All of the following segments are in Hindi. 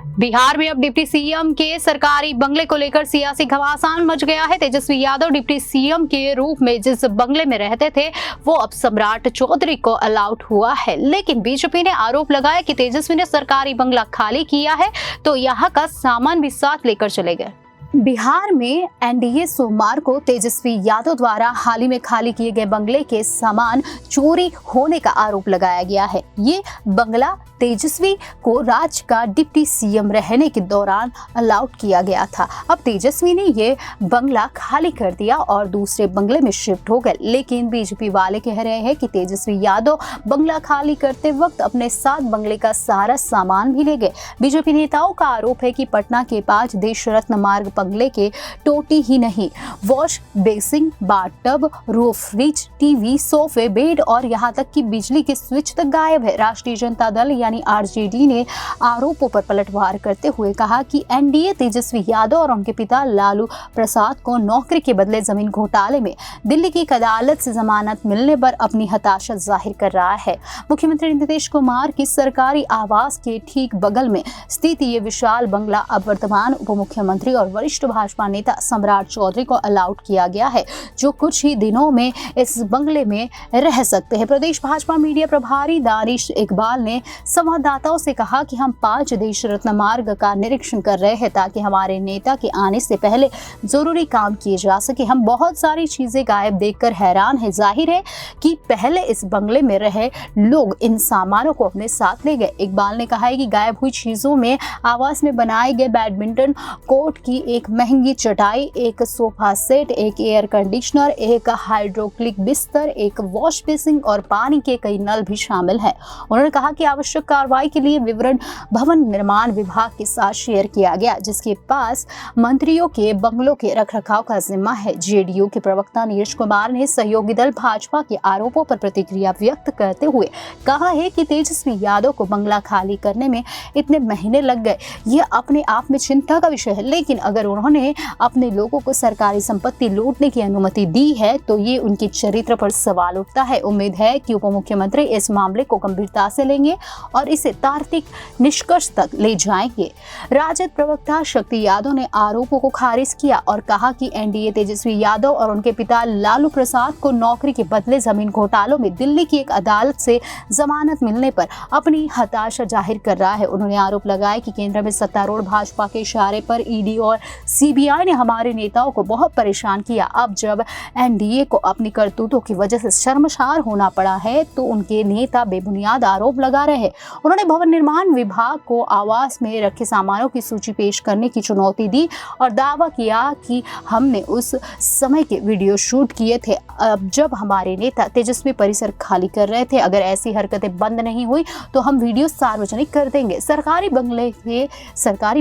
बिहार में अब डिप्टी सीएम के सरकारी बंगले को लेकर सियासी घमासान मच गया है। तेजस्वी यादव डिप्टी सीएम के रूप में जिस बंगले में रहते थे वो अब सम्राट चौधरी को अलाउट हुआ है, लेकिन बीजेपी ने आरोप लगाया कि तेजस्वी ने सरकारी बंगला खाली किया है तो यहाँ का सामान भी साथ लेकर चले गए। बिहार में एनडीए सोमवार को तेजस्वी यादव द्वारा हाल ही में खाली किए गए बंगले के सामान चोरी होने का आरोप लगाया गया है। ये बंगला तेजस्वी को राज्य का डिप्टी सीएम रहने के दौरान अलाउट किया गया था। अब तेजस्वी ने ये बंगला खाली कर दिया और दूसरे बंगले में शिफ्ट हो गए, लेकिन बीजेपी वाले कह रहे हैं कि तेजस्वी यादव बंगला खाली करते वक्त अपने साथ बंगले का सारा सामान भी ले गए। बीजेपी नेताओं का आरोप है कि पटना के पास देश रत्न मार्ग बंगले के टोटी ही नहीं, wash basin, bathtub, roof, fridge, TV, सोफे, बेड और यहाँ तक कि बिजली के स्विच तक गायब है। राष्ट्रीय जनता दल यानी आरजेडी ने आरोपों पर पलटवार करते हुए कहा कि एनडीए तेजस्वी यादव और उनके पिता लालू प्रसाद को नौकरी के बदले जमीन घोटाले में दिल्ली की एक अदालत से जमानत मिलने पर अपनी हताशा जाहिर कर रहा है। मुख्यमंत्री नीतीश कुमार की सरकारी आवास के ठीक बगल में स्थित ये विशाल बंगला अब वर्तमान उप मुख्यमंत्री और वरिष्ठ भाजपा नेता सम्राट चौधरी को अलाउट किया गया है, जो कुछ ही दिनों में इस बंगले में रह सकते हैं। प्रदेश भाजपा मीडिया प्रभारी दानिश इकबाल ने संवाददाताओं से कहा कि हम 5 देश रत्न मार्ग का निरीक्षण कर रहे हैं ताकि हमारे नेता के आने से पहले जरूरी काम किए जा सके। हम बहुत सारी चीजें गायब देखकर हैरान है। जाहिर है कि पहले इस बंगले में रहे लोग इन सामानों को अपने साथ ले गए। इकबाल ने कहा है कि गायब हुई चीजों में आवास में बनाए गए बैडमिंटन कोर्ट की एक महंगी चटाई, एक सोफा सेट, एक एयर कंडीशनर, एक हाइड्रोक्लिक बिस्तर, एक वॉश बेसिन और पानी के कई नल भी शामिल हैं। उन्होंने कहा कि आवश्यक कार्रवाई के लिए विवरण भवन निर्माण विभाग के साथ शेयर किया गया, जिसके पास मंत्रियों के बंगलों के रखरखाव का जिम्मा है। जेडीयू के प्रवक्ता नीरज कुमार ने सहयोगी दल भाजपा के आरोपों पर प्रतिक्रिया व्यक्त करते हुए कहा है कि तेजस्वी यादव को बंगला खाली करने में इतने महीने लग गए, यह अपने आप में चिंता का विषय है, लेकिन अगर उन्होंने अपने लोगों को सरकारी संपत्ति लूटने की अनुमति दी है तो ये उनके चरित्र पर सवाल उठता है। उम्मीद है कि उप मुख्यमंत्री इस मामले को गंभीरता से लेंगे और इसे तार्किक निष्कर्ष तक ले जाएंगे। राजद प्रवक्ता शक्ति यादव ने आरोपों को खारिज किया और कहा कि एनडीए तेजस्वी यादव और उनके पिता लालू प्रसाद को नौकरी के बदले जमीन घोटालों में दिल्ली की एक अदालत से जमानत मिलने पर अपनी हताशा जाहिर कर रहा है। उन्होंने आरोप लगाया कि केंद्र में सत्तारूढ़ भाजपा के इशारे पर ईडी और सीबीआई ने हमारे नेताओं को बहुत परेशान किया। अब जब एनडीए को अपनी करतूतों की वजह से शर्मसार होना पड़ा है तो उनके नेता बेबुनियाद आरोप लगा रहे हैं। उन्होंने भवन निर्माण विभाग को आवास में रखे सामानों की सूची पेश करने की चुनौती दी और दावा किया कि हमने उस समय के वीडियो शूट किए थे अब जब हमारे नेता तेजस्वी परिसर खाली कर रहे थे। अगर ऐसी हरकतें बंद नहीं हुई तो हम वीडियो सार्वजनिक कर देंगे। सरकारी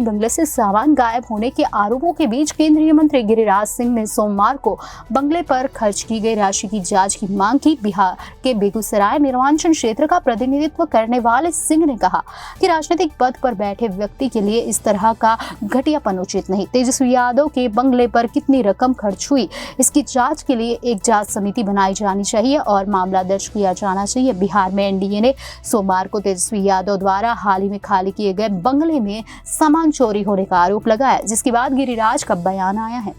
बंगले से सामान गायब होने के आरोपों के बीच केंद्रीय मंत्री गिरिराज सिंह ने सोमवार को बंगले पर खर्च की गई राशि की जांच की मांग की। बिहार के बेगूसराय निर्वाचन क्षेत्र का प्रतिनिधित्व करने वाले सिंह ने कहा कि राजनीतिक पद पर बैठे व्यक्ति के लिए इस तरह का घटियापन उचित नहीं। तेजस्वी यादव के बंगले पर कितनी रकम खर्च हुई इसकी जांच के लिए एक जांच समिति बनाई जानी चाहिए और मामला दर्ज किया जाना चाहिए। बिहार में एनडीए ने सोमवार को तेजस्वी यादव द्वारा हाल ही में खाली किए गए बंगले में सामान चोरी होने का आरोप लगाया, जिसके बाद गिरिराज का बयान आया है।